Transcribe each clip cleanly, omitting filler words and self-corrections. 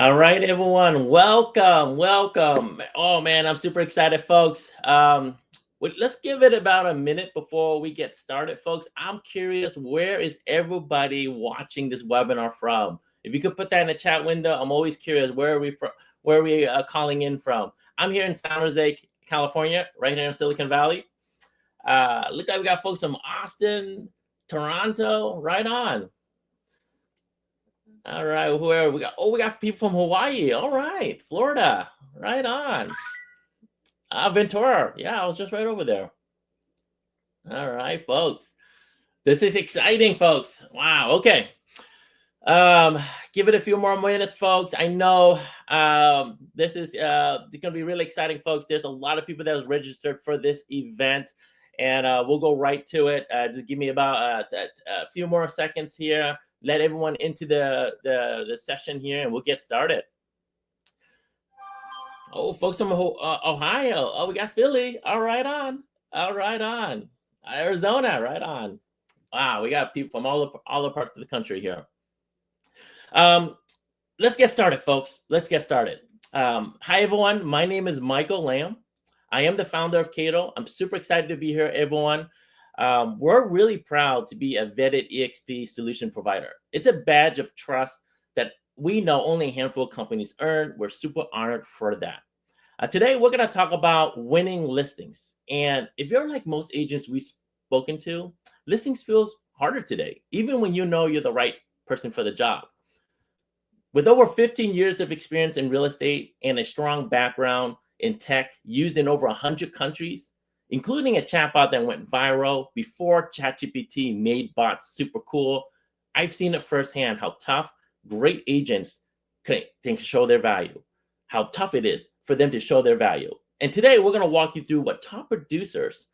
All right, everyone, welcome. Oh man, I'm super excited, folks. Let's give it about a minute before we get started, folks. I'm curious, where is everybody watching this webinar from? If you could put that in the chat window, I'm always curious, where are we from? Where are we calling in from? I'm here in San Jose, California, right here in Silicon Valley. Look like we got folks from Austin, Toronto, right on. All right, where we got? Oh, we got people from Hawaii. All right, Florida, right on. Ventura, yeah, I was just right over there. All right, folks, this is exciting, folks. Wow. Okay, um, give it a few more minutes, folks. I know this is going to be really exciting, folks. There's a lot of people that was registered for this event, and we'll go right to it. Just give me about a few more seconds here. Let everyone into the session here, and we'll get started. Oh, folks from Ohio. Oh, we got Philly. All right on. All right on. Arizona. Right on. Wow, we got people from all the parts of the country here. Let's get started, folks. Let's get started. Hi, everyone. My name is Michael Lamb. I am the founder of Kaydoh. I'm super excited to be here, everyone. We're really proud to be a vetted EXP solution provider. It's a badge of trust that we know only a handful of companies earn. We're super honored for that. Today, we're going to talk about winning listings. And if you're like most agents we've spoken to, listings feels harder today, even when you know you're the right person for the job. With over 15 years of experience in real estate and a strong background in tech used in over 100 countries, including a chatbot that went viral before ChatGPT made bots super cool, I've seen it firsthand how tough great agents can show their value, how tough it is for them to show their value. And today we're going to walk you through what top producers,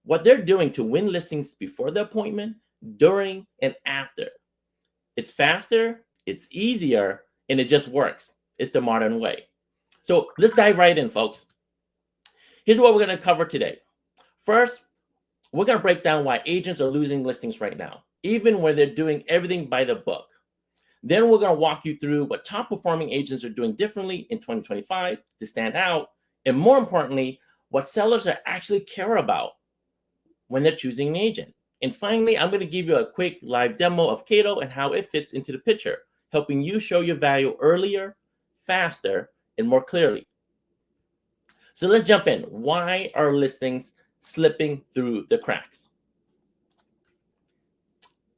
what they're doing to win listings before the appointment, during, and after. It's faster, it's easier, and it just works. It's the modern way. So let's dive right in, folks. Here's what we're going to cover today. First, we're going to break down why agents are losing listings right now, even when they're doing everything by the book. Then we're going to walk you through what top performing agents are doing differently in 2025 to stand out, and more importantly, what sellers are actually care about when they're choosing an agent. And finally, I'm going to give you a quick live demo of Kaydoh and how it fits into the picture, helping you show your value earlier, faster, and more clearly. So let's jump in. Why are listings slipping through the cracks?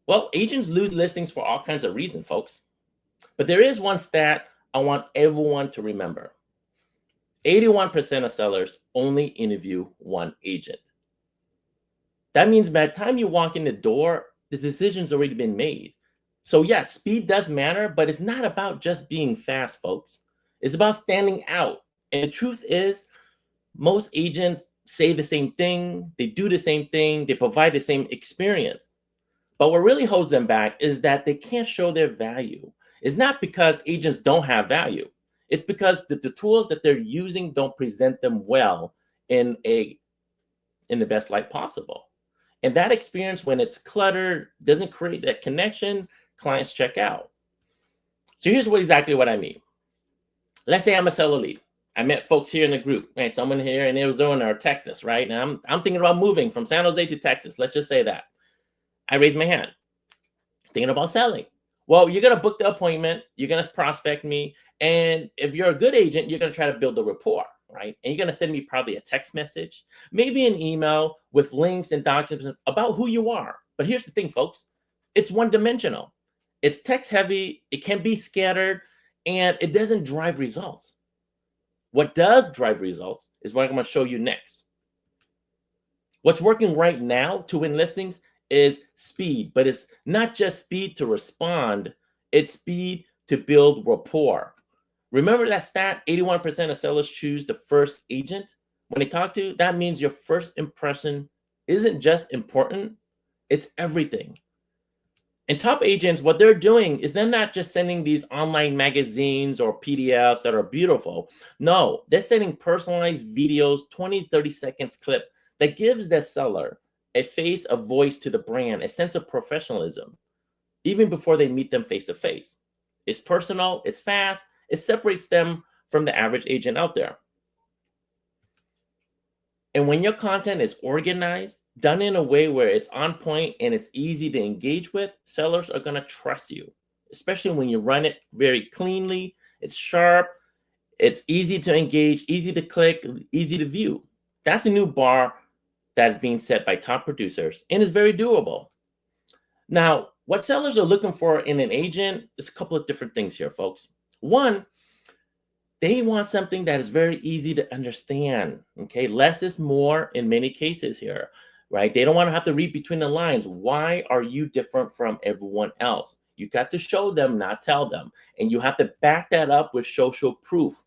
Well, agents lose listings for all kinds of reasons, folks. But there is one stat I want everyone to remember. 81% of sellers only interview one agent. That means by the time you walk in the door, the decision's already been made. So yes, speed does matter, but it's not about just being fast, folks. It's about standing out. And the truth is, most agents say the same thing, they do the same thing, they provide the same experience. But what really holds them back is that they can't show their value. It's not because agents don't have value. It's because the tools that they're using don't present them well in the best light possible. And that experience, when it's cluttered, doesn't create that connection, clients check out. So here's exactly what I mean. Let's say I'm a seller lead. I met folks here in the group, right? Someone here in Arizona or Texas, right? And I'm thinking about moving from San Jose to Texas. Let's just say that. I raise my hand, thinking about selling. Well, you're going to book the appointment. You're going to prospect me. And if you're a good agent, you're going to try to build the rapport, right? And you're going to send me probably a text message, maybe an email with links and documents about who you are. But here's the thing, folks. It's one-dimensional. It's text heavy. It can be scattered, and it doesn't drive results. What does drive results is what I'm going to show you next. What's working right now to win listings is speed, but it's not just speed to respond, it's speed to build rapport. Remember that stat, 81% of sellers choose the first agent when they talk to you? That means your first impression isn't just important, it's everything. And top agents, what they're doing is they're not just sending these online magazines or PDFs that are beautiful. No, they're sending personalized videos, 20, 30 seconds clip that gives the seller a face, a voice to the brand, a sense of professionalism, even before they meet them face to face. It's personal, it's fast, It separates them from the average agent out there. And when your content is organized, done in a way where it's on point and it's easy to engage with, sellers are going to trust you, especially when you run it very cleanly. It's sharp, it's easy to engage, easy to click, easy to view. That's a new bar that is being set by top producers and is very doable. Now, what sellers are looking for in an agent is a couple of different things here, folks. One, they want something that is very easy to understand. Okay, less is more in many cases here, right? They don't want to have to read between the lines. Why are you different from everyone else? You got to show them, not tell them. And you have to back that up with social proof.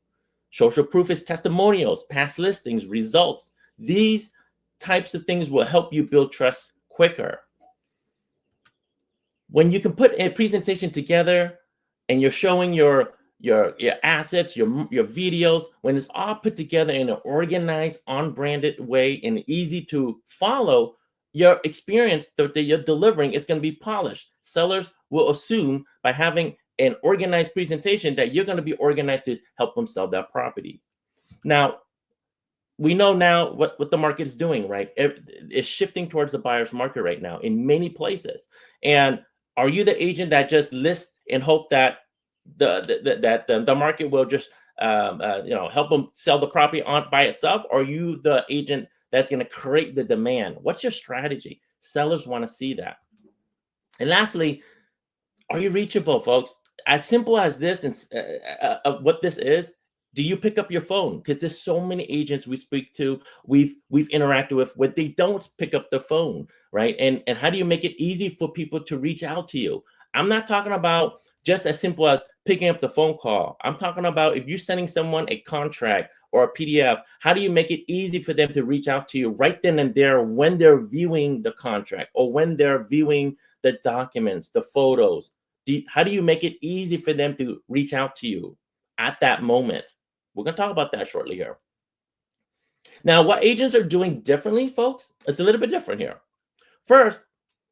Social proof is testimonials, past listings, results. These types of things will help you build trust quicker. When you can put a presentation together and you're showing your assets, your videos, when it's all put together in an organized, unbranded way and easy to follow, your experience that you're delivering is going to be polished. Sellers will assume by having an organized presentation that you're going to be organized to help them sell that property. Now, we know now what the market is doing, right? It's shifting towards the buyer's market right now in many places. And are you the agent that just lists and hope that the market will just help them sell the property on by itself? Or are you the agent that's going to create the demand? What's your strategy? Sellers want to see that. And lastly, are you reachable, folks? As simple as this and what this is, do you pick up your phone? Because there's so many agents we speak to, we've interacted with, where they don't pick up the phone, right? And how do you make it easy for people to reach out to you? I'm not talking about just as simple as picking up the phone call. I'm talking about if you're sending someone a contract or a PDF, how do you make it easy for them to reach out to you right then and there when they're viewing the contract or when they're viewing the documents, the photos? How do you make it easy for them to reach out to you at that moment? We're going to talk about that shortly here. Now, what agents are doing differently, folks, is a little bit different here. First,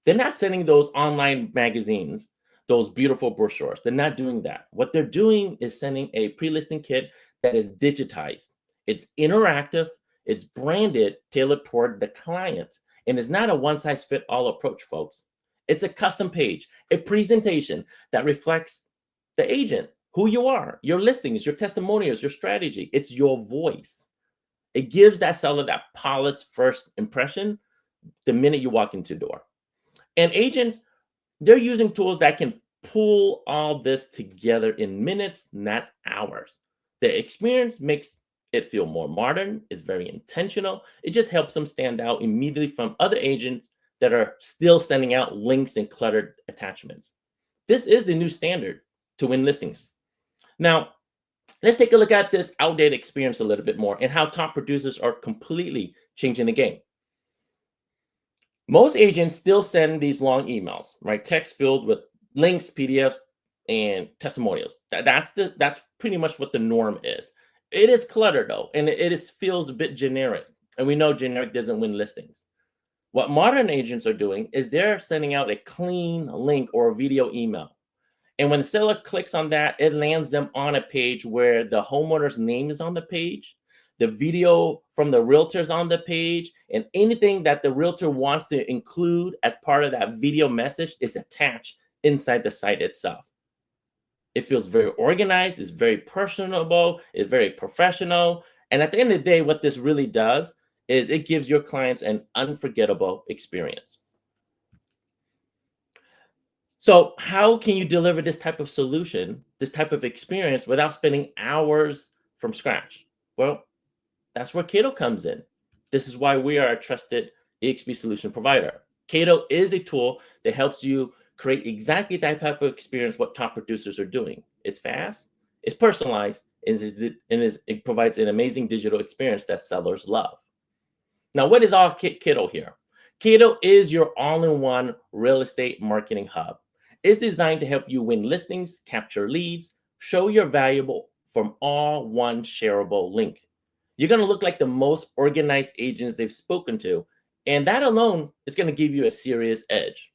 they're not sending those online magazines, those beautiful brochures. They're not doing that. What they're doing is sending a pre-listing kit that is digitized. It's interactive, it's branded, tailored toward the client, and it's not a one-size-fits-all approach, folks. It's a custom page, a presentation that reflects the agent, who you are, your listings, your testimonials, your strategy. It's your voice. It gives that seller that polished first impression the minute you walk into the door. And agents, they're using tools that can pull all this together in minutes, not hours. The experience makes it feel more modern. It's very intentional. It just helps them stand out immediately from other agents that are still sending out links and cluttered attachments. This is the new standard to win listings. Now, let's take a look at this outdated experience a little bit more and how top producers are completely changing the game. Most agents still send these long emails, right? Text filled with links, PDFs, and testimonials. That's pretty much what the norm is. It is cluttered though, and it feels a bit generic. And we know generic doesn't win listings. What modern agents are doing is they're sending out a clean link or a video email. And when the seller clicks on that, it lands them on a page where the homeowner's name is on the page, the video from the realtor's on the page, and anything that the realtor wants to include as part of that video message is attached inside the site itself. It feels very organized, it's very personable, it's very professional. And at the end of the day, what this really does is it gives your clients an unforgettable experience. So how can you deliver this type of solution, this type of experience without spending hours from scratch? Well, that's where Kaydoh comes in. This is why we are a trusted EXP solution provider. Kaydoh is a tool that helps you create exactly that type of experience what top producers are doing. It's fast, it's personalized, and it provides an amazing digital experience that sellers love. Now, what is all Kaydoh here? Kaydoh is your all-in-one real estate marketing hub. It's designed to help you win listings, capture leads, show your valuable from all one shareable link. You're going to look like the most organized agents they've spoken to, and that alone is going to give you a serious edge.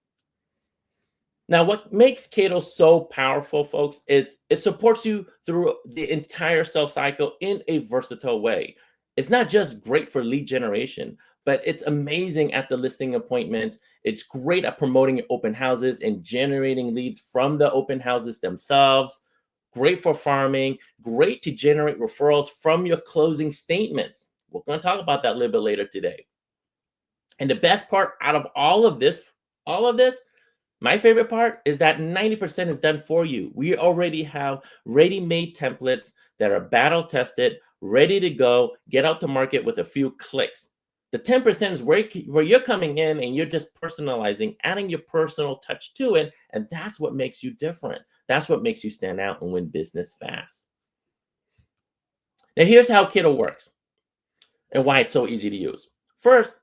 Now, what makes Kaydoh so powerful, folks, is it supports you through the entire sales cycle in a versatile way. It's not just great for lead generation, but it's amazing at the listing appointments. It's great at promoting your open houses and generating leads from the open houses themselves. Great for farming, great to generate referrals from your closing statements. We're going to talk about that a little bit later today. And the best part out of all of this, my favorite part is that 90% is done for you. We already have ready-made templates that are battle tested, ready to go, get out to market with a few clicks. The 10% is where you're coming in and you're just personalizing, adding your personal touch to it. And that's what makes you different. That's what makes you stand out and win business fast. Now, here's how Kaydoh works and why it's so easy to use. First,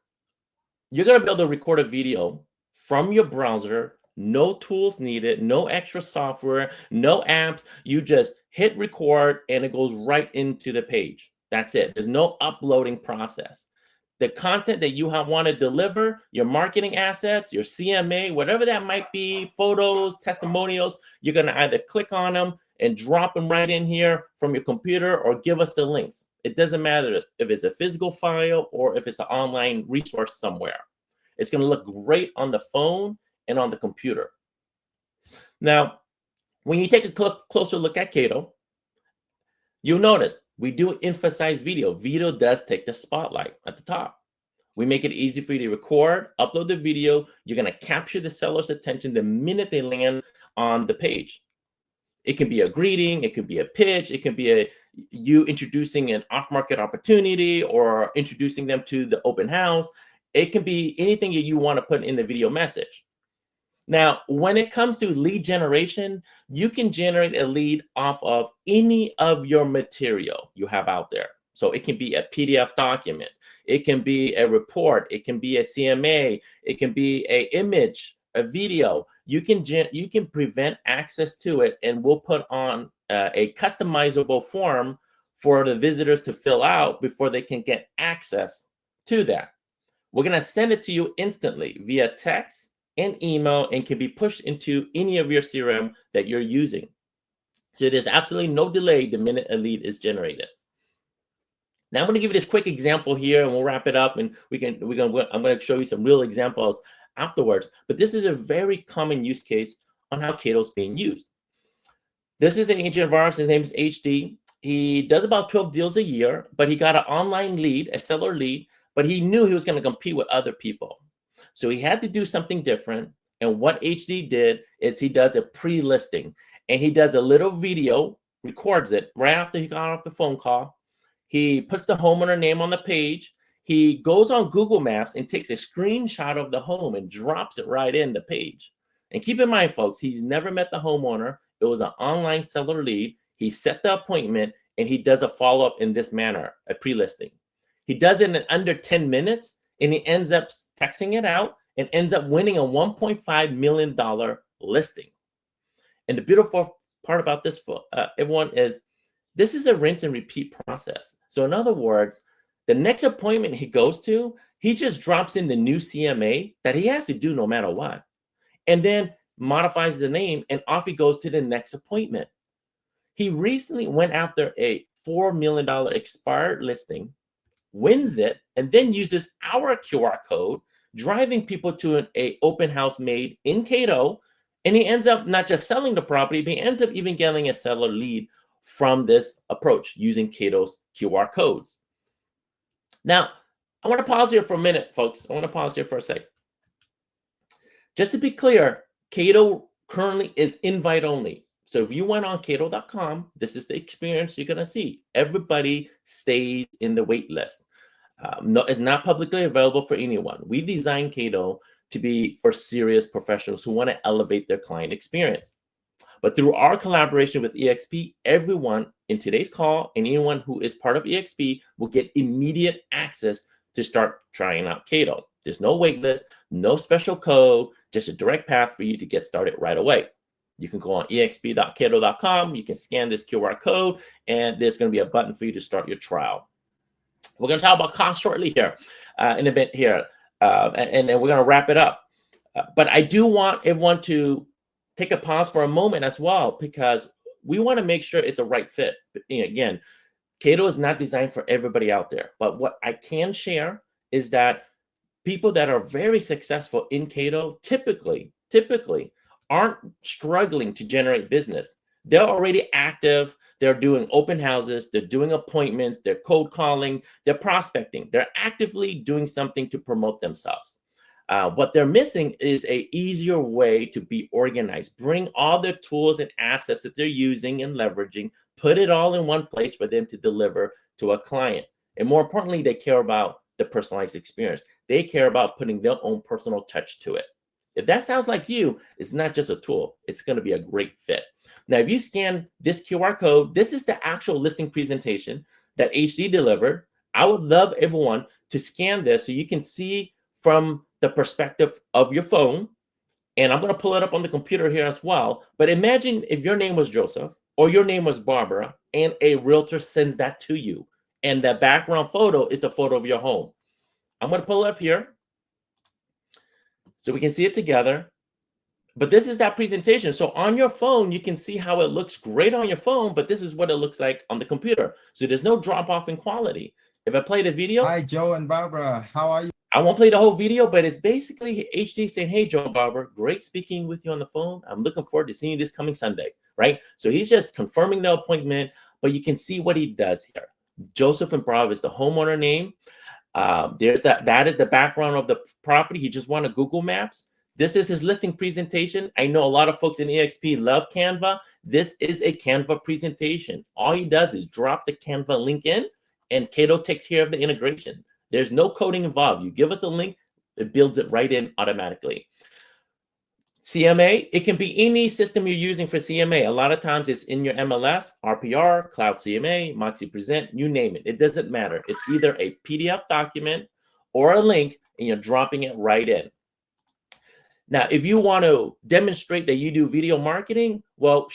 you're going to be able to record a video from your browser. No tools needed, no extra software, no apps. You just hit record and it goes right into the page. That's it. There's no uploading process. The content that you want to deliver, your marketing assets, your CMA, whatever that might be, photos, testimonials, you're going to either click on them and drop them right in here from your computer or give us the links. It doesn't matter if it's a physical file or if it's an online resource somewhere. It's going to look great on the phone and on the computer. Now, when you take a closer look at Kaydoh, you'll notice we do emphasize video. Video does take the spotlight at the top. We make it easy for you to record, upload the video. You're going to capture the seller's attention the minute they land on the page. It can be a greeting, it could be a pitch, it can be you introducing an off-market opportunity or introducing them to the open house. It can be anything that you want to put in the video message. Now, when it comes to lead generation, you can generate a lead off of any of your material you have out there. So it can be a PDF document, it can be a report, it can be a CMA, it can be an image, a video. You can prevent access to it, and we'll put on a customizable form for the visitors to fill out before they can get access to that. We're going to send it to you instantly via text and email, and can be pushed into any of your CRM that you're using. So there's absolutely no delay the minute a lead is generated. Now I'm going to give you this quick example here, and we'll wrap it up. And I'm going to show you some real examples afterwards. But this is a very common use case on how Kaydoh is being used. This is an agent of ours. His name is HD. He does about 12 deals a year, but he got an online lead, a seller lead, but he knew he was going to compete with other people. So he had to do something different. And what HD did is he does a pre-listing, and he does a little video, records it right after he got off the phone call. He puts the homeowner name on the page. He goes on Google Maps and takes a screenshot of the home and drops it right in the page. And keep in mind, folks, he's never met the homeowner. It was an online seller lead. He set the appointment, and he does a follow-up in this manner, a pre-listing. He does it in under 10 minutes, and he ends up texting it out and ends up winning a $1.5 million listing. And the beautiful part about this, everyone, is this is a rinse and repeat process. So in other words, the next appointment he goes to, he just drops in the new CMA that he has to do no matter what, and then modifies the name, and off he goes to the next appointment. He recently went after a $4 million expired listing, wins it, and then uses our QR code, driving people to an open house made in Kaydoh, and he ends up not just selling the property, but he ends up even getting a seller lead from this approach using Kaydoh's QR codes. Now, I want to pause here for a minute, folks. I want to pause here for a sec. Just to be clear, Kaydoh currently is invite only. So if you went on Kaydoh.com, this is the experience you're going to see. Everybody stays in the wait list. No, it's not publicly available for anyone. We designed Kaydoh to be for serious professionals who want to elevate their client experience. But through our collaboration with eXp, everyone in today's call and anyone who is part of eXp will get immediate access to start trying out Kaydoh. There's no wait list, no special code, just a direct path for you to get started right away. You can go on exp.kaydoh.com, you can scan this QR code, and there's going to be a button for you to start your trial. We're going to talk about cost shortly here in a bit here, and then we're going to wrap it up. But I do want everyone to take a pause for a moment as well, because we want to make sure it's a right fit. Again, Kaydoh is not designed for everybody out there, but what I can share is that people that are very successful in Kaydoh typically aren't struggling to generate business. They're already active. They're doing open houses. They're doing appointments. They're cold calling. They're prospecting. They're actively doing something to promote themselves. What they're missing is a easier way to be organized. Bring all their tools and assets that they're using and leveraging, put it all in one place for them to deliver to a client. And more importantly, they care about the personalized experience. They care about putting their own personal touch to it. If that sounds like you, it's not just a tool. It's going to be a great fit. Now, if you scan this QR code, this is the actual listing presentation that HD delivered. I would love everyone to scan this so you can see from the perspective of your phone. And I'm going to pull it up on the computer here as well. But imagine if your name was Joseph or your name was Barbara and a realtor sends that to you. And the background photo is the photo of your home. I'm going to pull it up here so we can see it together. But this is that presentation. So on your phone, you can see how it looks great on your phone, but this is what it looks like on the computer. So there's no drop off in quality. If I play the video. Hi, Joe and Barbara. How are you? I won't play the whole video, but it's basically HD saying, hey, Joe and Barbara, great speaking with you on the phone. I'm looking forward to seeing you this coming Sunday, right? So he's just confirming the appointment, but you can see what he does here. Joseph and Barbara is the homeowner name. That is the background of the property. He just wanted Google Maps. This is his listing presentation. I know a lot of folks in EXP love Canva. This is a Canva presentation. All he does is drop the Canva link in, and Kaydoh takes care of the integration. There's no coding involved. You give us a link, it builds it right in automatically. CMA, it can be any system you're using for CMA. A lot of times it's in your MLS, RPR, Cloud CMA, Moxie Present, you name it. It doesn't matter. It's either a PDF document or a link, and you're dropping it right in. Now, if you want to demonstrate that you do video marketing, well,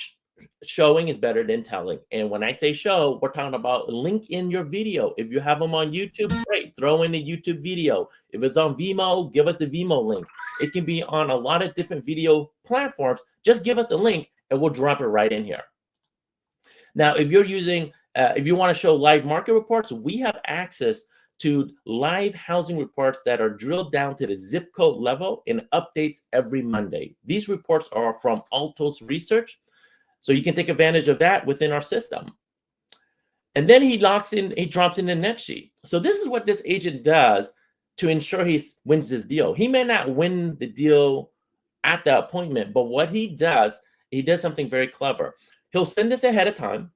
showing is better than telling. And when I say show, we're talking about link in your video. If you have them on YouTube, great, throw in the YouTube video. If it's on Vimeo, give us the Vimeo link. It can be on a lot of different video platforms. Just give us the link and we'll drop it right in here. Now, if you're using, if you want to show live market reports, we have access to live housing reports that are drilled down to the zip code level and updates every Monday. These reports are from Altos Research. So you can take advantage of that within our system. And then he drops in the net sheet. So this is what this agent does to ensure he wins this deal. He may not win the deal at the appointment, but what he does something very clever. He'll send this ahead of time.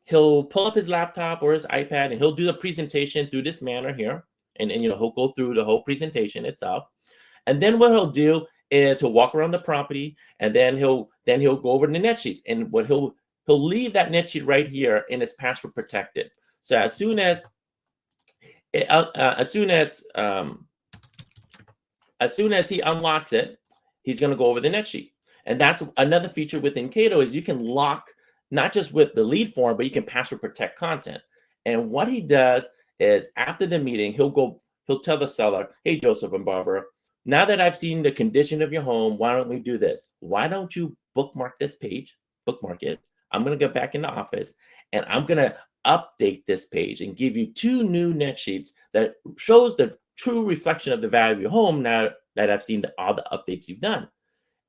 He'll pull up his laptop or his iPad and he'll do the presentation through this manner here. And he'll go through the whole presentation itself. And then what he'll do is he'll walk around the property, and then he'll go over the net sheets. And what he'll leave that net sheet right here, and it's password protected. So as soon as he unlocks it, he's going to go over the net sheet. And that's another feature within Kaydoh is you can lock not just with the lead form, but you can password protect content. And what he does is after the meeting, he'll tell the seller, hey, Joseph and Barbara, now that I've seen the condition of your home, why don't we do this? Why don't you bookmark this page, bookmark it. I'm going to go back in the office and I'm going to update this page and give you 2 new net sheets that shows the true reflection of the value of your home now that I've seen all the updates you've done.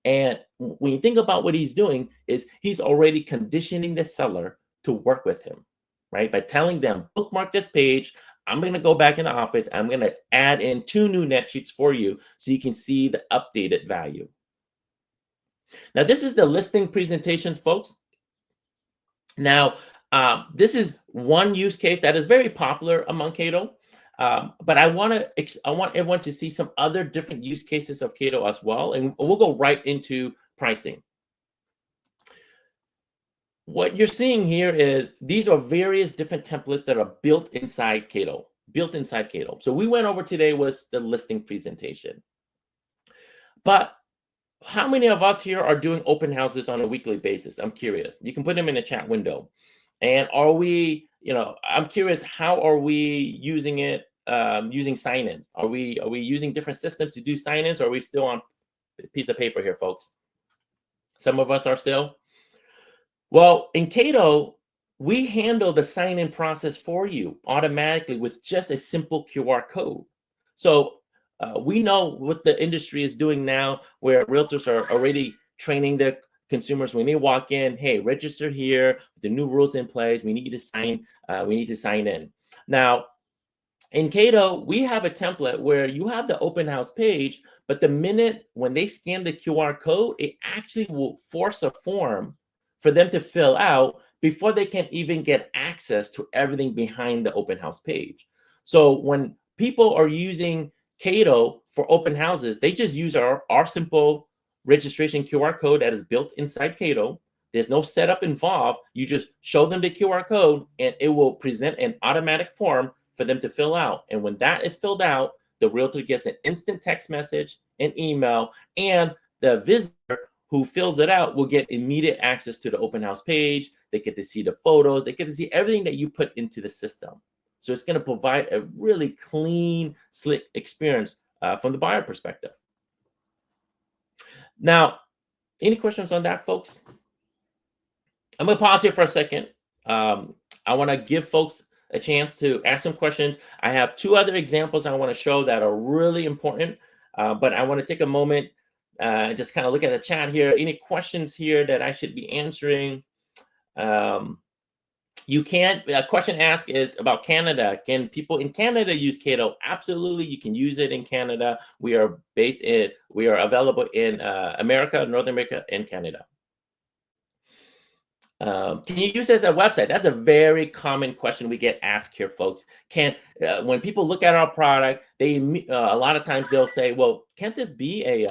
And when you think about what he's doing is he's already conditioning the seller to work with him, right? By telling them, bookmark this page. I'm going to go back in the office. I'm going to add in 2 new net sheets for you so you can see the updated value. Now, this is the listing presentations, folks. Now, this is one use case that is very popular among Kaydoh. But I want everyone to see some other different use cases of Kaydoh as well. And we'll go right into pricing. What you're seeing here is these are various different templates that are built inside Kaydoh. So we went over today was the listing presentation. But how many of us here are doing open houses on a weekly basis? I'm curious. You can put them in the chat window. And are we, I'm curious, how are we using it, using sign-ins? Are we using different systems to do sign-ins, or are we still on a piece of paper here, folks? Some of us are still. Well, in Kaydoh, we handle the sign-in process for you automatically with just a simple QR code. So we know what the industry is doing now, where realtors are already training the consumers when they walk in. Hey, register here. The new rules in place. We need you to sign. We need to sign in. Now, in Kaydoh, we have a template where you have the open house page, but the minute when they scan the QR code, it actually will force a form for them to fill out before they can even get access to everything behind the open house page. So when people are using Kaydoh for open houses, they just use our simple registration QR code that is built inside Kaydoh. There's no setup involved. You just show them the QR code and it will present an automatic form for them to fill out. And when that is filled out, the realtor gets an instant text message, an email, and the visitor who fills it out will get immediate access to the open house page. They get to see the photos. They get to see everything that you put into the system. So it's going to provide a really clean, slick experience from the buyer perspective. Now, any questions on that, folks? I'm going to pause here for a second. I want to give folks a chance to ask some questions. I have two other examples I want to show that are really important, but I want to take a moment and just kind of look at the chat here. Any questions here that I should be answering? You can, a question asked is about Canada. Can people in Canada use Kaydoh? Absolutely, you can use it in Canada. We are available in America, North America, and Canada. Can you use it as a website? That's a very common question we get asked here, folks. When people look at our product, they a lot of times they'll say, "Well, can't this be a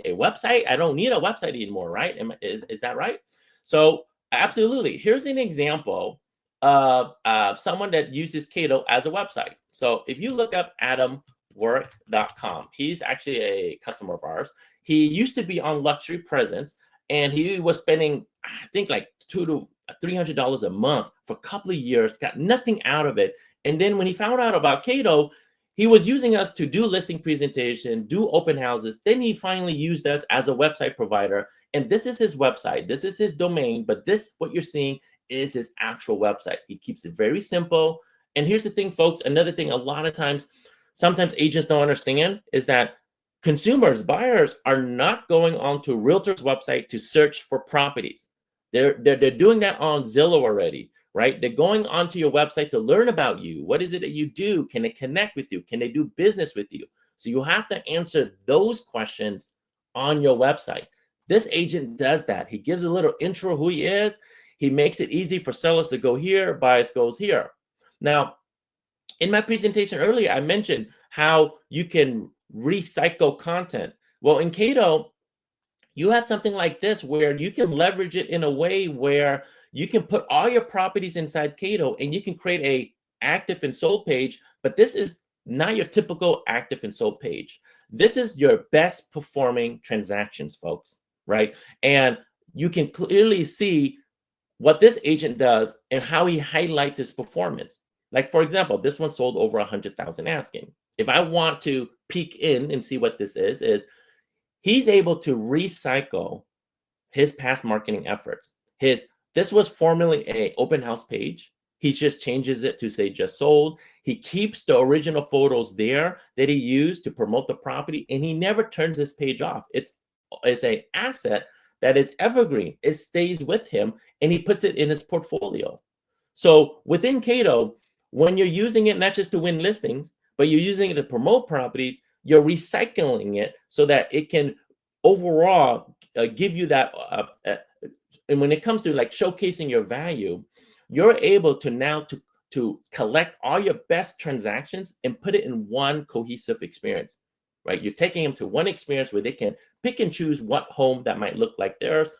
website? I don't need a website anymore, right? Is that right?" So absolutely. Here's an example of someone that uses Kaydoh as a website. So if you look up adamwork.com, he's actually a customer of ours. He used to be on Luxury Presence, and he was spending, I think, like $200 to $300 a month for a couple of years, got nothing out of it. And then when he found out about Kaydoh, he was using us to do listing presentation, do open houses. Then he finally used us as a website provider. And this is his website. This is his domain. But this, what you're seeing, is his actual website. He keeps it very simple. And here's the thing, folks. Another thing, a lot of times, sometimes agents don't understand is that consumers, buyers are not going onto a realtor's website to search for properties. They're doing that on Zillow already, right? They're going onto your website to learn about you. What is it that you do? Can they connect with you? Can they do business with you? So you have to answer those questions on your website. This agent does that. He gives a little intro who he is. He makes it easy for sellers to go here, buyers goes here. Now, in my presentation earlier, I mentioned how you can recycle content. Well, in Kaydoh, you have something like this where you can leverage it in a way where you can put all your properties inside Kaydoh and you can create a active and sold page, but this is not your typical active and sold page. This is your best performing transactions, folks, right? And you can clearly see what this agent does and how he highlights his performance. Like, for example, this one sold over 100,000 asking. If I want to peek in and see what this is he's able to recycle his past marketing efforts. This was formerly an open house page. He just changes it to say just sold. He keeps the original photos there that he used to promote the property, and he never turns this page off. It's an asset that is evergreen. It stays with him, and he puts it in his portfolio. So within Kaydoh, when you're using it not just to win listings, but you're using it to promote properties, you're recycling it so that it can overall give you that. And when it comes to like showcasing your value, you're able to now to collect all your best transactions and put it in one cohesive experience, right? You're taking them to one experience where they can pick and choose what home that might look like theirs,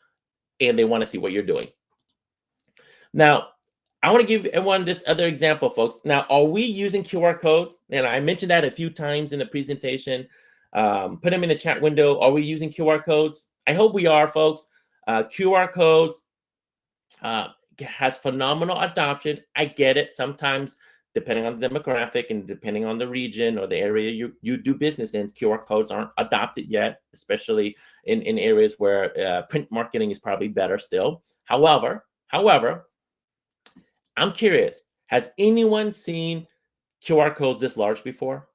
and they want to see what you're doing. Now, I want to give everyone this other example, folks. Now, are we using QR codes? And I mentioned that a few times in the presentation. Put them in the chat window. Are we using QR codes? I hope we are, folks. QR codes has phenomenal adoption. I get it. Sometimes depending on the demographic and depending on the region or the area you do business in, QR codes aren't adopted yet, especially in areas where print marketing is probably better still. However, I'm curious, has anyone seen QR codes this large before?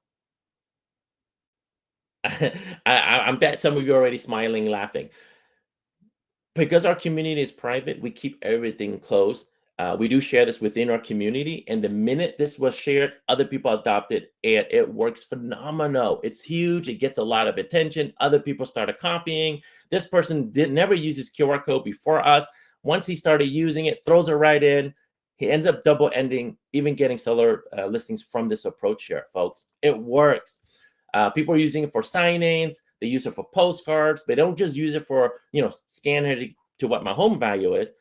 I bet some of you are already smiling, laughing. Because our community is private, we keep everything closed. We do share this within our community, and the minute this was shared, other people adopt it, and it works phenomenal. It's huge. It gets a lot of attention. Other people started copying. This person never used his QR code before us. Once he started using it, throws it right in. He ends up double ending, even getting seller listings from this approach here, folks. It works. People are using it for signings. They use it for postcards. They don't just use it for, scan it to what my home value is.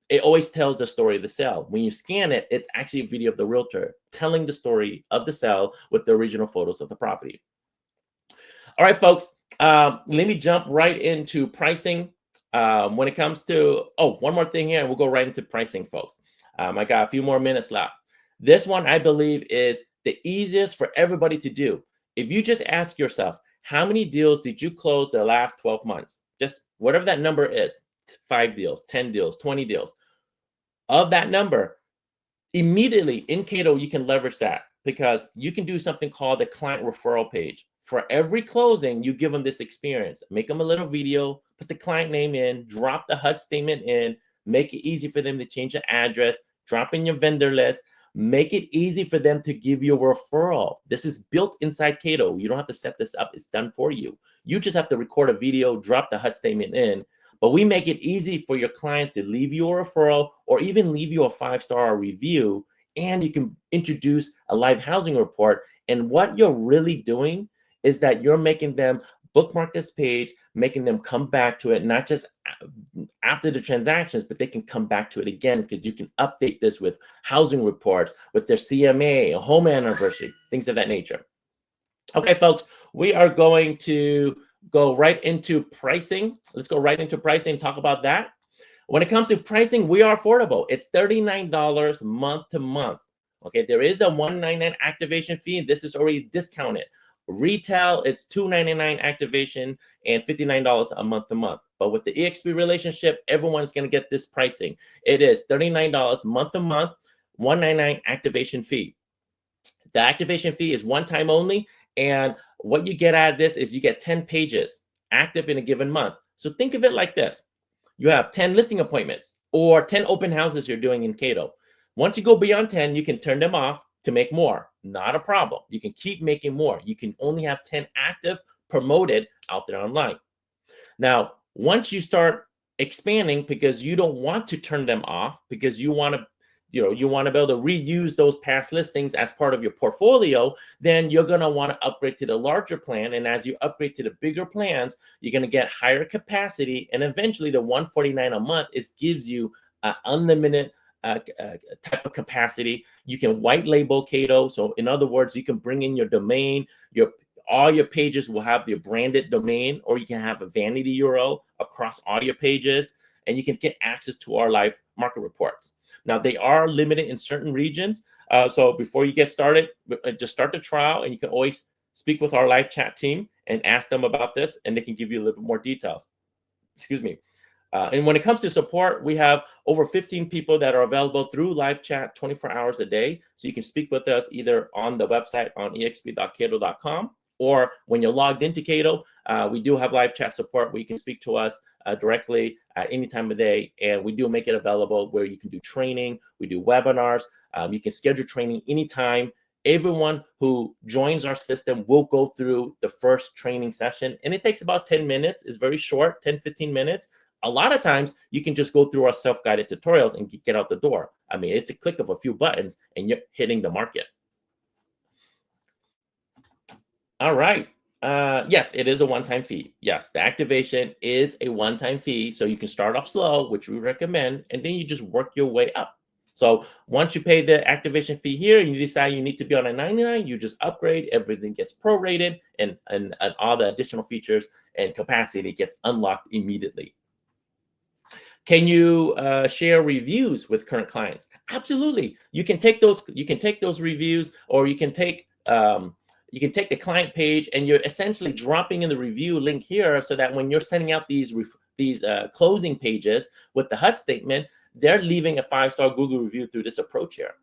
It always tells the story of the sale. When you scan it, it's actually a video of the realtor telling the story of the sale with the original photos of the property. All right, folks, let me jump right into pricing. When it comes to, one more thing here, and we'll go right into pricing, folks. I got a few more minutes left. This one, I believe, is the easiest for everybody to do. If you just ask yourself, how many deals did you close the last 12 months? Just whatever that number is, 5 deals, 10 deals, 20 deals. Of that number, immediately in Kaydoh, you can leverage that because you can do something called the client referral page. For every closing, you give them this experience. Make them a little video, put the client name in, drop the HUD statement in, make it easy for them to change the address, drop in your vendor list, make it easy for them to give you a referral. This is built inside Kaydoh. You don't have to set this up. It's done for you. You just have to record a video, drop the HUD statement in. But we make it easy for your clients to leave you a referral or even leave you a 5-star review. And you can introduce a live housing report. And what you're really doing is that you're making them bookmark this page, making them come back to it, not just after the transactions, but they can come back to it again because you can update this with housing reports, with their CMA, a home anniversary, things of that nature. Okay, folks, we are going to go right into pricing. Let's go right into pricing and talk about that. When it comes to pricing, we are affordable. It's $39 month to month. Okay, there is a $199 activation fee. This is already discounted. Retail, it's $299 activation and $59 a month to month. But with the eXp relationship, everyone's going to get this pricing. It is $39 month to month, $199 activation fee. The activation fee is one time only. And what you get out of this is you get 10 pages active in a given month. So think of it like this. You have 10 listing appointments or 10 open houses you're doing in Kaydoh. Once you go beyond 10, you can turn them off to make more. Not a problem. You can keep making more. You can only have 10 active promoted out there online. Now, once you start expanding because you don't want to turn them off because you want to you want to be able to reuse those past listings as part of your portfolio, then you're going to want to upgrade to the larger plan. And as you upgrade to the bigger plans, you're going to get higher capacity. And eventually the $149 a month gives you unlimited type of capacity. You can white label Kaydoh. So in other words, you can bring in your domain, all your pages will have your branded domain, or you can have a vanity URL across all your pages, and you can get access to our live market reports. Now, they are limited in certain regions. So before you get started, just start the trial, and you can always speak with our live chat team and ask them about this, and they can give you a little bit more details. Excuse me. And when it comes to support, we have over 15 people that are available through live chat 24 hours a day. So you can speak with us either on the website on exp.kaydoh.com, or when you're logged into Kaydoh, we do have live chat support where you can speak to us directly at any time of day. And we do make it available where you can do training. We do webinars. You can schedule training anytime. Everyone who joins our system will go through the first training session. And it takes about 10 minutes. It's very short, 10, 15 minutes. A lot of times you can just go through our self-guided tutorials and get out the door. I mean, it's a click of a few buttons and you're hitting the market. All right. Yes, it is a one-time fee. Yes, the activation is a one-time fee. So you can start off slow, which we recommend, and then you just work your way up. So once you pay the activation fee here and you decide you need to be on a 99, you just upgrade, everything gets prorated, and all the additional features and capacity gets unlocked immediately. Can you share reviews with current clients? Absolutely. You can take those. You can take those reviews, or you can take the client page, and you're essentially dropping in the review link here, so that when you're sending out these closing pages with the HUD statement, they're leaving a 5-star Google review through this approach here.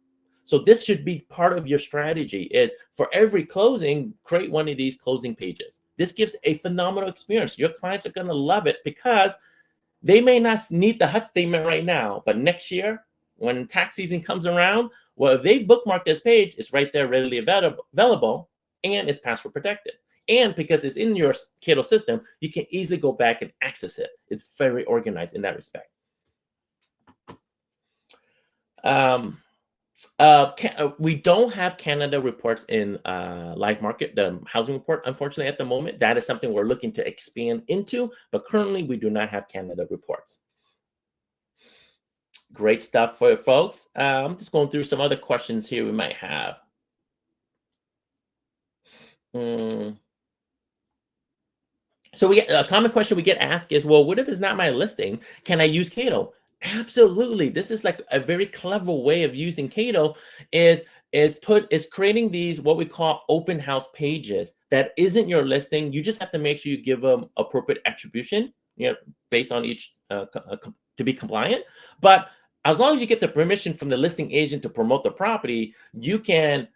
So this should be part of your strategy, is for every closing, create one of these closing pages. This gives a phenomenal experience. Your clients are going to love it, because they may not need the HUD statement right now, but next year, when tax season comes around, well, if they bookmark this page, it's right there readily available, and it's password protected. And because it's in your Kaydoh system, you can easily go back and access it. It's very organized in that respect. We don't have Canada reports in live market, the housing report, unfortunately, at the moment. That is something we're looking to expand into, but currently we do not have Canada reports. Great stuff for folks. I'm just going through some other questions here we might have. So a common question we get asked is, well, what if it's not my listing? Can I use Kaydoh? Absolutely. This is like a very clever way of using Kaydoh, is creating these what we call open house pages that isn't your listing. You just have to make sure you give them appropriate attribution, based on each to be compliant. But as long as you get the permission from the listing agent to promote the property, you can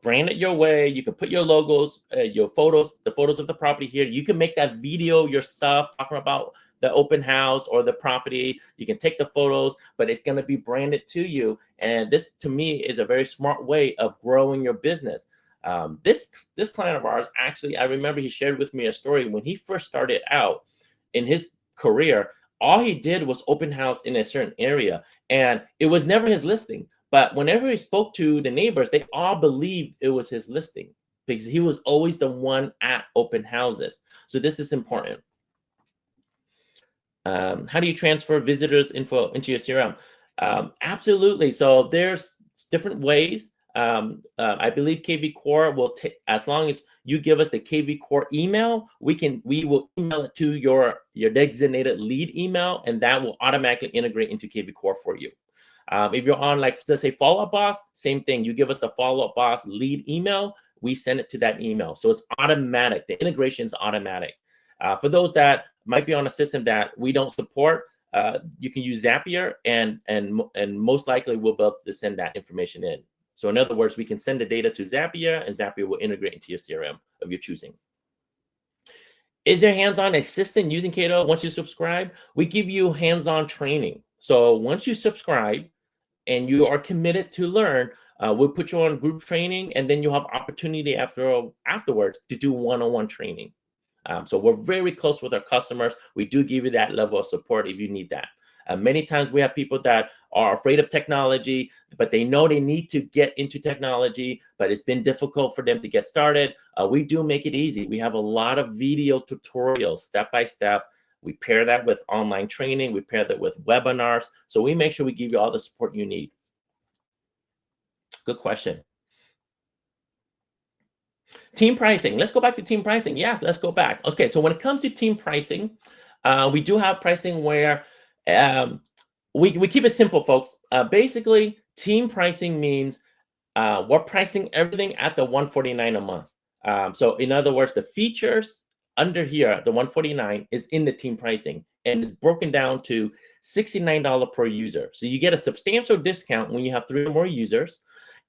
brand it your way. You can put your logos, your photos, the photos of the property here. You can make that video yourself talking about the open house or the property. You can take the photos, but it's going to be branded to you. And this, to me, is a very smart way of growing your business. This client of ours, actually, I remember he shared with me a story when he first started out in his career. All he did was open house in a certain area, and it was never his listing. But whenever he spoke to the neighbors, they all believed it was his listing, because he was always the one at open houses. So this is important. How do you transfer visitors info into your CRM? Absolutely. So there's different ways. I believe KV Core will take, as long as you give us the KV Core email, we will email it to your designated lead email, and that will automatically integrate into KV Core for you. If you're on, like, let's say Follow Up Boss, same thing. You give us the Follow Up Boss lead email, we send it to that email. So it's automatic. The integration is automatic. For those that might be on a system that we don't support, you can use Zapier, and most likely we'll be able to send that information in. So in other words, we can send the data to Zapier, and Zapier will integrate into your CRM of your choosing. Is there hands-on assistant using Kaydoh once you subscribe? We give you hands-on training. So once you subscribe and you are committed to learn, we'll put you on group training, and then you'll have opportunity afterwards to do one-on-one training. So we're very close with our customers. We do give you that level of support if you need that. Many times we have people that are afraid of technology, but they know they need to get into technology, but it's been difficult for them to get started. We do make it easy. We have a lot of video tutorials, step-by-step. We pair that with online training. We pair that with webinars. So we make sure we give you all the support you need. Good question. Team pricing. Let's go back to team pricing. Yes, let's go back. Okay, so when it comes to team pricing, we do have pricing where we keep it simple, folks. Basically, team pricing means we're pricing everything at the $149 a month. So in other words, the features under here, the $149 is in the team pricing, and it's broken down to $69 per user. So you get a substantial discount when you have 3 or more users.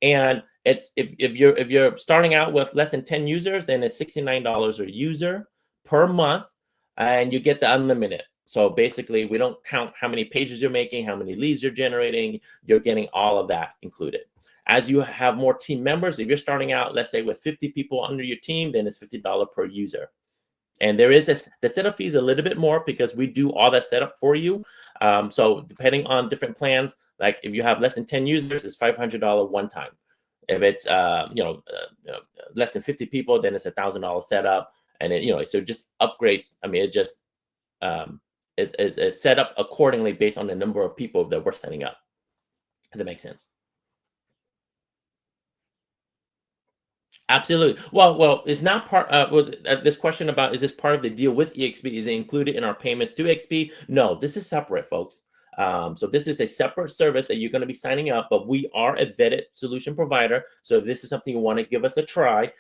And it's if you're starting out with less than 10 users, then it's $69 a user per month, and you get the unlimited. So basically, we don't count how many pages you're making, how many leads you're generating. You're getting all of that included. As you have more team members, if you're starting out, let's say with 50 people under your team, then it's $50 per user. And there is the setup fee is a little bit more because we do all that setup for you. So depending on different plans, like if you have less than 10 users, it's $500 one time. If it's less than 50 people, then it's $1,000 setup, and it so just upgrades. I mean, it just is set up accordingly based on the number of people that we're setting up. If that makes sense. Absolutely. Well, it's not part. This question about is this part of the deal with EXP? Is it included in our payments to EXP? No, this is separate, folks. So this is a separate service that you're going to be signing up, but we are a vetted solution provider. So if this is something you want to give us a try,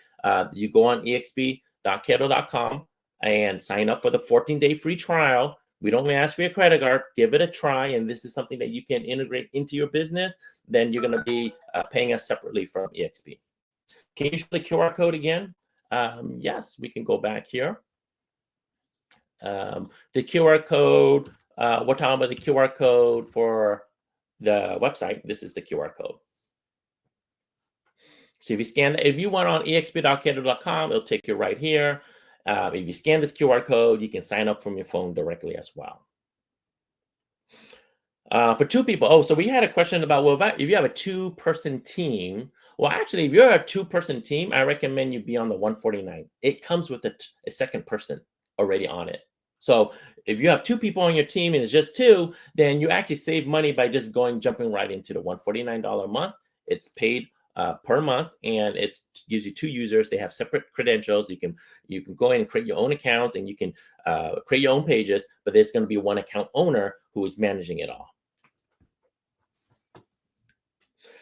you go on exp.kaydoh.com and sign up for the 14-day free trial. We don't ask for your credit card. Give it a try, and this is something that you can integrate into your business. Then you're going to be paying us separately from EXP. Can you show the QR code again? Yes, we can go back here. The QR code, we're talking about the QR code for the website. This is the QR code. So if you scan, if you went on exp.kaydoh.com, it'll take you right here. If you scan this QR code, you can sign up from your phone directly as well. For two people. Oh, so we had a question about, well, if you have a two-person team, well, actually, if you're a two-person team, I recommend you be on the 149. It comes with a second person already on it. So if you have two people on your team and it's just two, then you actually save money by just jumping right into the $149 a month. It's paid per month, and it gives you two users. They have separate credentials. You can go in and create your own accounts, and you can create your own pages, but there's going to be one account owner who is managing it all.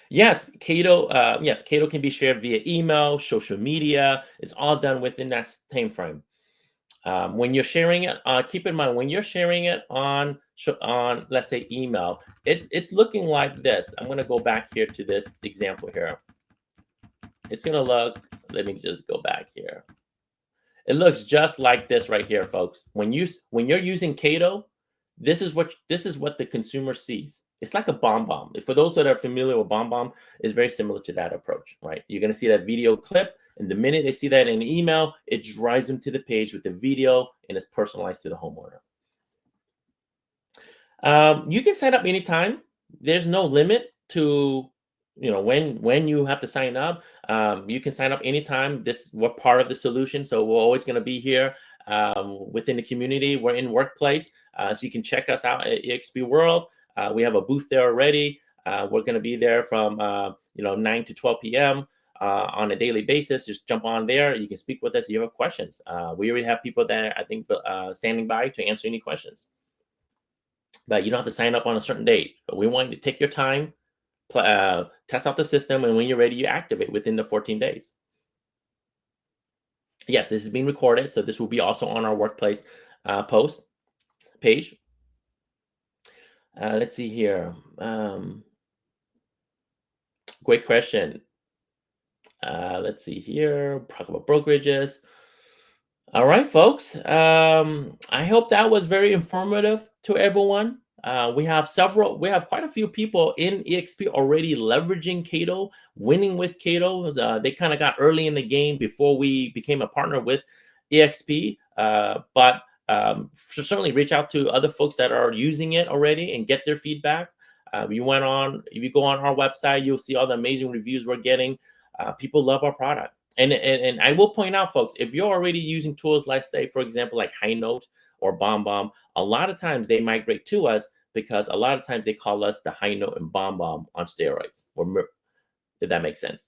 Yes, Kaydoh can be shared via email, social media. It's all done within that time frame. When you're sharing it, keep in mind when you're sharing it on let's say email, it's looking like this. I'm going to go back here to this example here. It's going to look. Let me just go back here. It looks just like this right here, folks. When you're using Kaydoh, this is what the consumer sees. It's like a bomb. For those that are familiar with bomb, it's very similar to that approach, right? You're going to see that video clip, and the minute they see that in an email, it drives them to the page with the video, and it's personalized to the homeowner. You can sign up anytime. There's no limit to when you have to sign up. You can sign up anytime. We're part of the solution, so we're always going to be here within the community. We're in Workplace, so you can check us out at EXP World. We have a booth there already. We're going to be there from 9 to 12 p.m. On a daily basis. Just jump on there. You can speak with us if you have questions. We already have people that I think standing by to answer any questions. But you don't have to sign up on a certain date. But we want you to take your time, test out the system, and when you're ready, you activate within the 14 days. Yes, this is being recorded, so this will be also on our Workplace post page. Let's see here. Great question. Let's see here. Talk about brokerages. All right, folks. I hope that was very informative to everyone. We have quite a few people in EXP already leveraging Kaydoh, winning with Kaydoh. They kind of got early in the game before we became a partner with EXP. But certainly reach out to other folks that are using it already and get their feedback. If you go on our website, you'll see all the amazing reviews we're getting. People love our product. And I will point out, folks, if you're already using tools, let's say, for example, like High Note or Bomb, a lot of times they migrate to us because a lot of times they call us the High Note and Bomb on steroids, if that makes sense.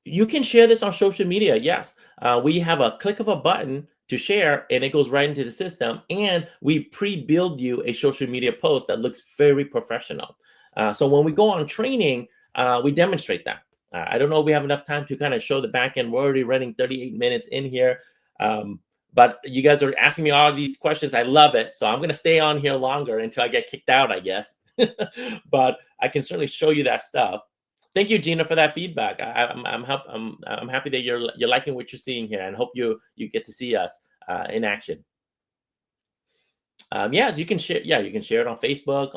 You can share this on social media. Yes, we have a click of a button to share, and it goes right into the system. And we pre-build you a social media post that looks very professional. So when we go on training, we demonstrate that. I don't know if we have enough time to kind of show the back end. We're already running 38 minutes in here. But you guys are asking me all these questions. I love it. So I'm going to stay on here longer until I get kicked out, I guess. But I can certainly show you that stuff. Thank you, Gina, for that feedback. I'm happy that you're liking what you're seeing here, and hope you get to see us in action. Yes, you can share. Yeah, you can share it on Facebook.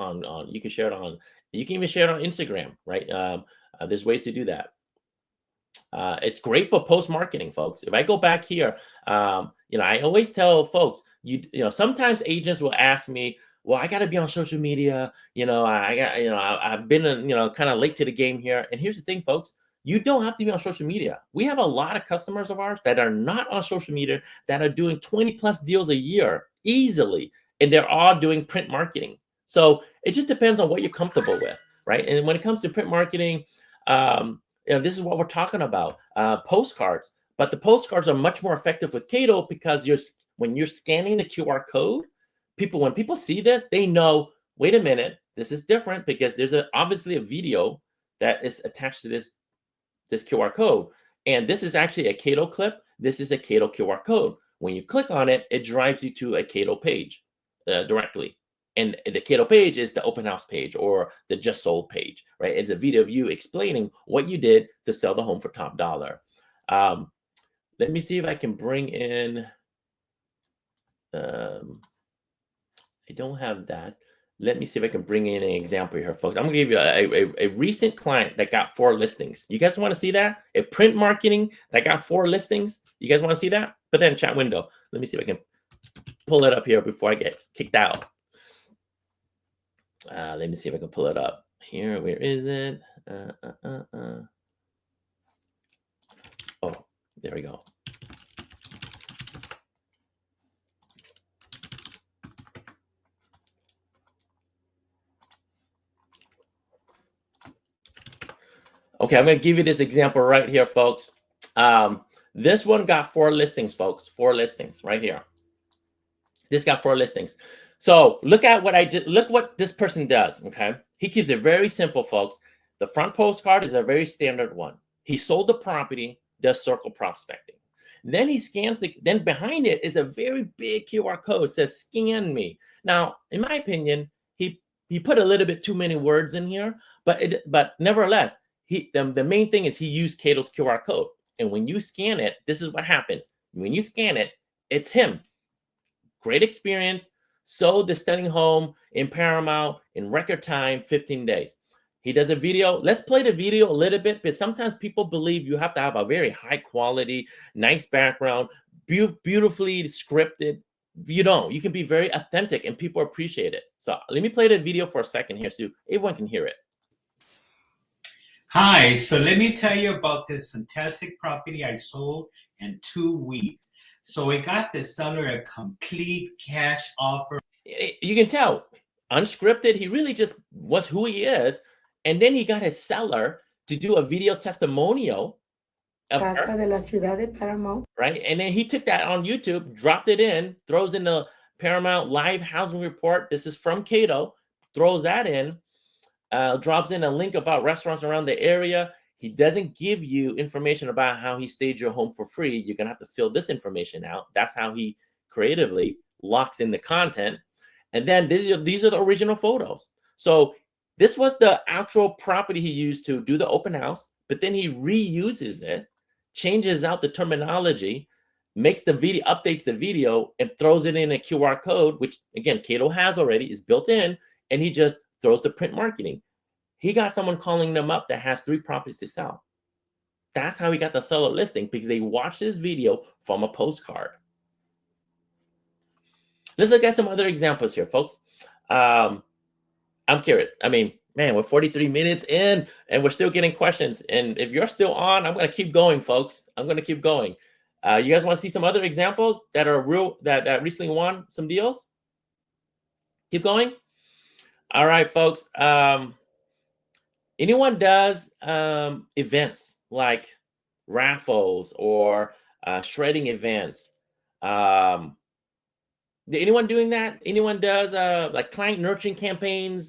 You can share it on. You can even share it on Instagram, right? There's ways to do that. It's great for post marketing, folks. If I go back here, I always tell folks, sometimes agents will ask me, well, I got to be on social media. I've been, kind of late to the game here. And here's the thing, folks, you don't have to be on social media. We have a lot of customers of ours that are not on social media that are doing 20 plus deals a year easily. And they're all doing print marketing. So it just depends on what you're comfortable with, right? And when it comes to print marketing, This is what we're talking about, postcards. But the postcards are much more effective with Kaydoh because when you're scanning the QR code, when people see this, they know, wait a minute, this is different because there's obviously a video that is attached to this QR code. And this is actually a Kaydoh clip. This is a Kaydoh QR code. When you click on it, it drives you to a Kaydoh page directly. And the Kaydoh page is the open house page or the just sold page, right? It's a video of you explaining what you did to sell the home for top dollar. Let me see if I can bring in, I don't have that. Let me see if I can bring in an example here, folks. I'm gonna give you a recent client that got 4 listings. You guys wanna see that? A print marketing that got 4 listings. You guys wanna see that? Put that in chat window. Let me see if I can pull it up here before I get kicked out. Let me see if I can pull it up here. Where is it? Oh, there we go. Okay, I'm going to give you this example right here, folks. This one got 4 listings, folks. 4 listings right here. This got 4 listings. So look at what I did. Look what this person does. Okay, he keeps it very simple, folks. The front postcard is a very standard one. He sold the property, does circle prospecting. Then he scans then behind it is a very big QR code, says scan me. Now, in my opinion, he put a little bit too many words in here, but nevertheless, the main thing is he used Kaydoh's QR code. And when you scan it, this is what happens. When you scan it, it's him. Great experience. Sold the stunning home in Paramount in record time, 15 days. He does a video. Let's play the video a little bit, because sometimes people believe you have to have a very high quality, nice background, beautifully scripted. You don't. You can be very authentic and people appreciate it. So let me play the video for a second here so everyone can hear it. Hi, so let me tell you about this fantastic property I sold in 2 weeks. So it got the seller a complete cash offer. You can tell, unscripted, he really just was who he is. And then he got his seller to do a video testimonial of Casa de la Ciudad de Paramount. Right? And then he took that on YouTube, dropped it in, throws in the Paramount live housing report. This is from Kaydoh, throws that in, drops in a link about restaurants around the area. He doesn't give you information about how he staged your home for free. You're going to have to fill this information out. That's how he creatively locks in the content. And then these are the original photos. So this was the actual property he used to do the open house, but then he reuses it, changes out the terminology, makes the video, updates the video, and throws it in a QR code, which again, Kaydoh has already, is built in, and he just throws the print marketing. He got someone calling them up that has 3 properties to sell. That's how he got the seller listing, because they watched this video from a postcard. Let's look at some other examples here, folks. I'm curious. I mean, man, we're 43 minutes in and we're still getting questions. And if you're still on, I'm going to keep going, folks. I'm going to keep going. You guys want to see some other examples that are real, that recently won some deals? Keep going. All right, folks. Anyone does events like raffles or shredding events? Anyone doing that? Anyone does like client nurturing campaigns,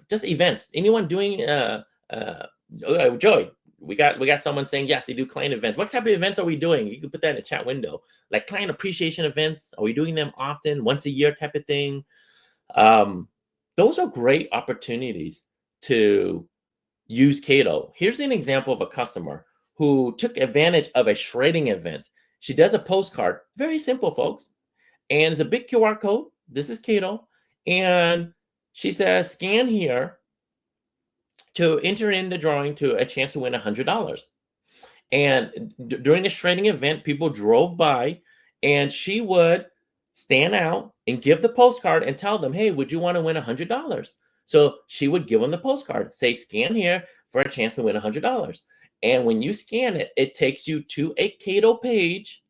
just events? Anyone doing Joy? We got someone saying yes, they do client events. What type of events are we doing? You can put that in the chat window. Like client appreciation events. Are we doing them often, once a year type of thing? Those are great opportunities to use Kaydoh. Here's an example of a customer who took advantage of a shredding event. She does a postcard, very simple, folks. And it's a big QR code. This is Kaydoh. And she says, scan here to enter in the drawing to a chance to win $100. And during the shredding event, people drove by and she would stand out and give the postcard and tell them, hey, would you want to win $100? So she would give them the postcard, say, scan here for a chance to win $100. And when you scan it, it takes you to a Kaydoh page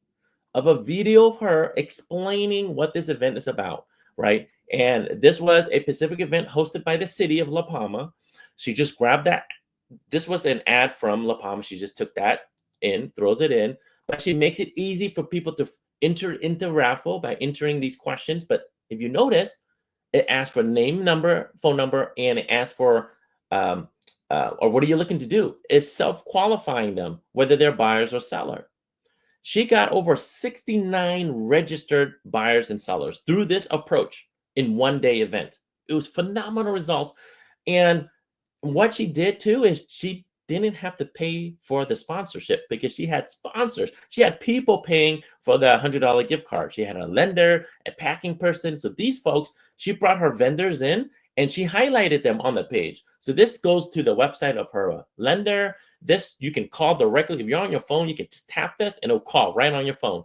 of a video of her explaining what this event is about, right? And this was a Pacific event hosted by the city of La Palma. She just grabbed that this was an ad from La Palma. She just took that in, throws it in, but she makes it easy for people to enter into raffle by entering these questions. But if you notice, it asks for name, number, phone number, and it asks for or what are you looking to do? It's self-qualifying them, whether they're buyers or seller. She got over 69 registered buyers and sellers through this approach in one-day event. It was phenomenal results. And what she did too is she didn't have to pay for the sponsorship because she had sponsors. She had people paying for the $100 gift card. She had a lender, a packing person. So these folks, she brought her vendors in and she highlighted them on the page. So this goes to the website of her lender. This you can call directly. If you're on your phone, you can just tap this and it'll call right on your phone.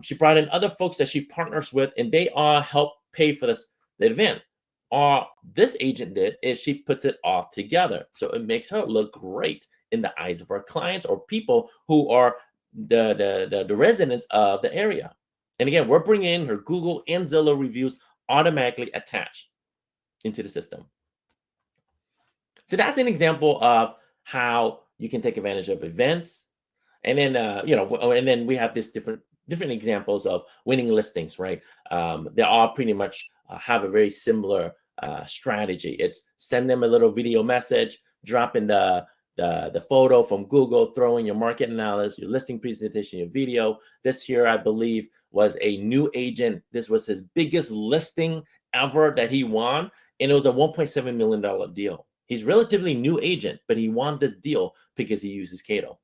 She brought in other folks that she partners with, and they all help pay for the event. All this agent did is she puts it all together. So it makes her look great in the eyes of her clients or people who are the residents of the area. And again, we're bringing in her Google and Zillow reviews automatically attached into the system. So that's an example of how you can take advantage of events. And then, and then we have this different examples of winning listings, right? They all pretty much have a very similar strategy. It's send them a little video message, drop in the photo from Google, throw in your market analysis, your listing presentation, your video. This here, I believe, was a new agent. This was his biggest listing ever that he won, and it was a $1.7 million deal. He's relatively new agent, but he won this deal because he uses Kaydoh.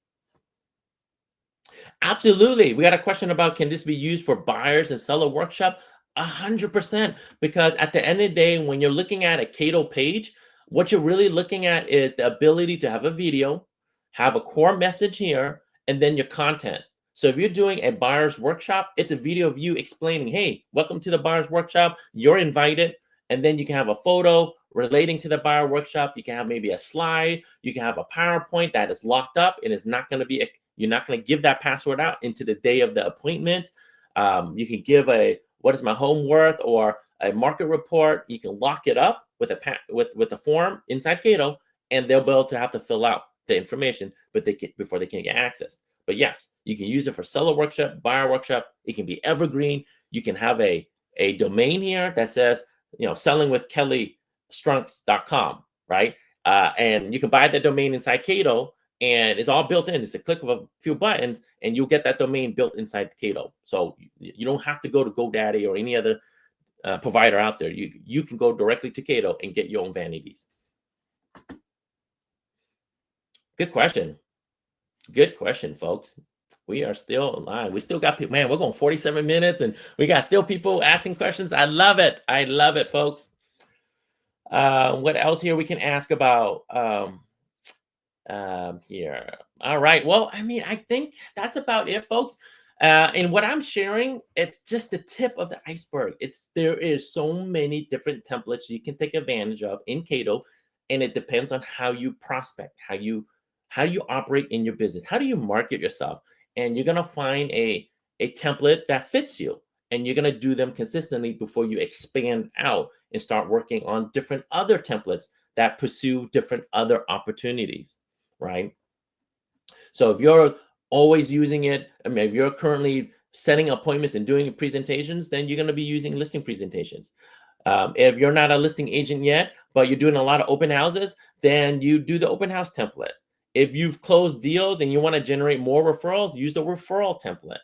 Absolutely. We got a question about, can this be used for buyers and seller workshop? 100%, because at the end of the day, when you're looking at a Kaydoh page, what you're really looking at is the ability to have a video, have a core message here, and then your content. So if you're doing a buyer's workshop, it's a video of you explaining, hey, welcome to the buyer's workshop. You're invited. And then you can have a photo relating to the buyer workshop. You can have maybe a slide. You can have a PowerPoint that is locked up and is not going to be, you're not going to give that password out into the day of the appointment. You can give a, what is my home worth, or a market report. You can lock it up with a form inside Kaydoh, and they'll be able to have to fill out the information, but before they can get access. But yes, you can use it for seller workshop, buyer workshop. It can be evergreen. You can have a domain here that says, sellingwithkellystrunks.com, right? And you can buy that domain inside Kaydoh, and it's all built in. It's a click of a few buttons, and you'll get that domain built inside Kaydoh. So you don't have to go to GoDaddy or any other provider out there. You can go directly to Kaydoh and get your own vanities. Good question. Good question, folks. We are still live. We still got people. Man, we're going 47 minutes, and we got still people asking questions. I love it. I love it, folks. What else here we can ask about here? All right. Well, I mean, I think that's about it, folks. And what I'm sharing, it's just the tip of the iceberg. There is so many different templates you can take advantage of in Kaydoh, and it depends on how you prospect, how you operate in your business, how do you market yourself, and you're gonna find a template that fits you, and you're gonna do them consistently before you expand out and start working on different other templates that pursue different other opportunities, right? So if you're always using it, I mean, if you're currently setting appointments and doing presentations, then you're going to be using listing presentations. If you're not a listing agent yet, but you're doing a lot of open houses, then you do the open house template. If you've closed deals and you want to generate more referrals, use the referral template.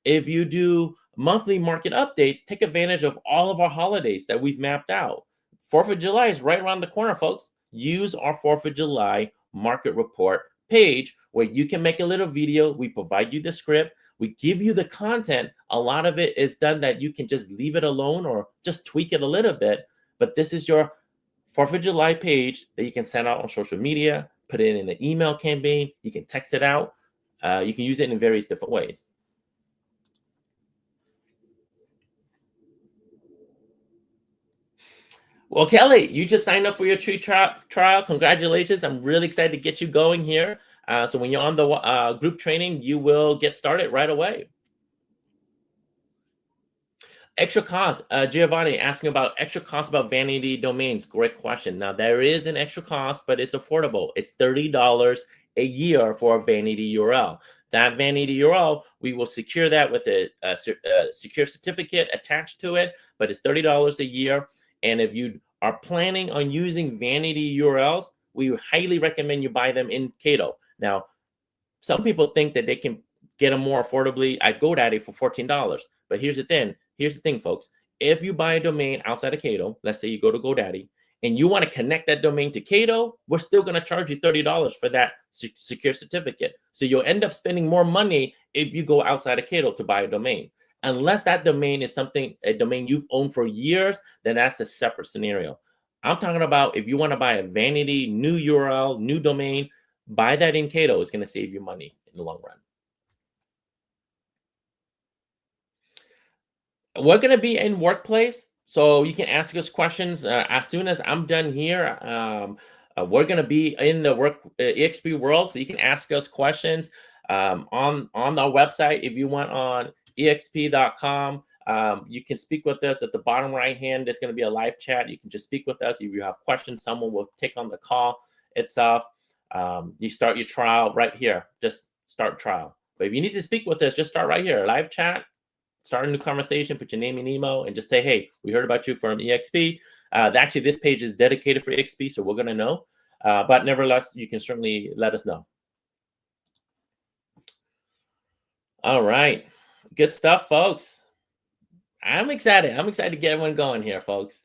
If you do monthly market updates, take advantage of all of our holidays that we've mapped out. 4th of July is right around the corner, folks. Use our 4th of July market report page where you can make a little video. We provide you the script. We give you the content. A lot of it is done that you can just leave it alone or just tweak it a little bit. But this is your 4th of July page that you can send out on social media, put it in an email campaign. You can text it out. You can use it in various different ways. Well, Kelly, you just signed up for your tree trial. Congratulations. I'm really excited to get you going here. So when you're on the group training, you will get started right away. Extra cost. Giovanni asking about extra cost about vanity domains. Great question. Now, there is an extra cost, but it's affordable. It's $30 a year for a vanity URL. That vanity URL, we will secure that with a secure certificate attached to it, but it's $30 a year. And if you are planning on using vanity URLs, we highly recommend you buy them in Kaydoh. Now, some people think that they can get them more affordably at GoDaddy for $14. But here's the thing. Here's the thing, folks. If you buy a domain outside of Kaydoh, let's say you go to GoDaddy, and you want to connect that domain to Kaydoh, we're still going to charge you $30 for that secure certificate. So you'll end up spending more money if you go outside of Kaydoh to buy a domain. Unless that domain is a domain you've owned for years, then that's a separate scenario. I'm talking about if you want to buy a vanity, new URL, new domain, buy that in Kaydoh. It's going to save you money in the long run. We're going to be in Workplace, so you can ask us questions as soon as I'm done here. We're going to be in the EXP world, so you can ask us questions on our website. If you went on exp.com, you can speak with us. At the bottom right hand, there's going to be a live chat. You can just speak with us. If you have questions, someone will take on the call itself. You start your trial right here. Just start trial. But if you need to speak with us, just start right here. Live chat. Start a new conversation, put your name and email, and just say, hey, we heard about you from EXP. Actually, this page is dedicated for EXP, so we're going to know. But nevertheless, you can certainly let us know. All right. Good stuff, folks. I'm excited. I'm excited to get everyone going here, folks.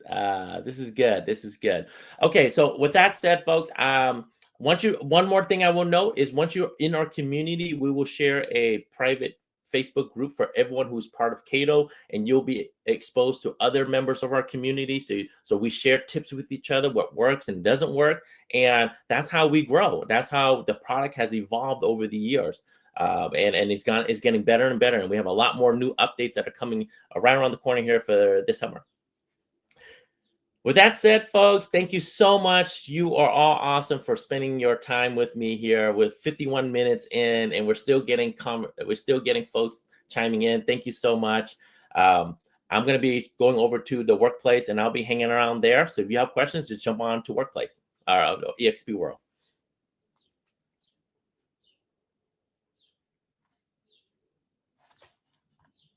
This is good. This is good. Okay, so with that said, folks, one more thing I will note is once you're in our community, we will share a private Facebook group for everyone who's part of Kaydoh, and you'll be exposed to other members of our community. So we share tips with each other, what works and doesn't work, and that's how we grow. That's how the product has evolved over the years, and it's getting better and better. And we have a lot more new updates that are coming right around the corner here for this summer. With that said, folks, thank you so much. You are all awesome for spending your time with me here with 51 minutes in, and we're still getting folks chiming in. Thank you so much. I'm going to be going over to the Workplace, and I'll be hanging around there. So if you have questions, just jump on to Workplace or EXP World.